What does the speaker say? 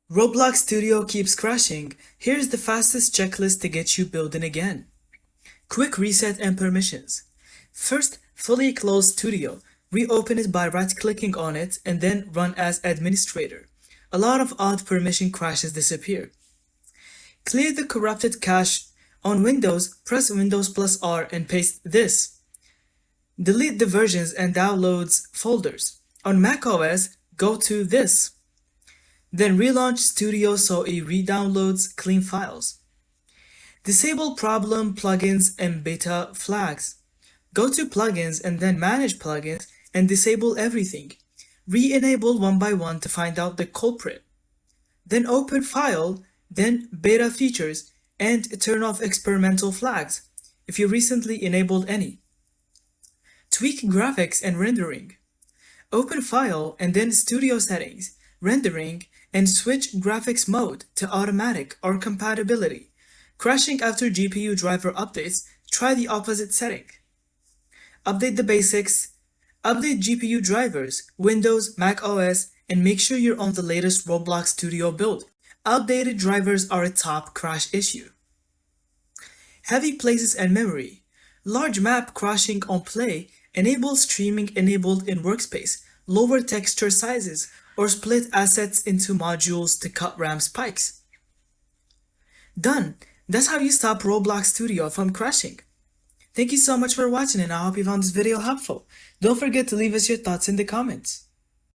Roblox Studio keeps crashing. Here's the fastest checklist to get you building again. Quick reset and permissions. First, fully close Studio. Reopen it by right-clicking on it and then run as administrator. A lot of odd permission crashes disappear. Clear the corrupted cache. On Windows, press Windows plus R and paste this. Delete the versions and downloads folders. On macOS, go to this. Then relaunch Studio so it re-downloads clean files. Disable problem plugins and beta flags. Go to plugins and then manage plugins and disable everything. Re-enable one by one to find out the culprit. Then open file, then beta features, and turn off experimental flags if you recently enabled any. Tweak graphics and rendering. Open file and then Studio settings, rendering, and switch graphics mode to automatic or compatibility. Crashing after GPU driver updates, try the opposite setting. Update the basics. Update GPU drivers, Windows, Mac OS, and make sure you're on the latest Roblox Studio build. Outdated drivers are a top crash issue. Heavy places and memory. Large map crashing on play, enable streaming enabled in workspace, lower texture sizes, or split assets into modules to cut RAM spikes. Done! That's how you stop Roblox Studio from crashing. Thank you so much for watching and I hope you found this video helpful. Don't forget to leave us your thoughts in the comments.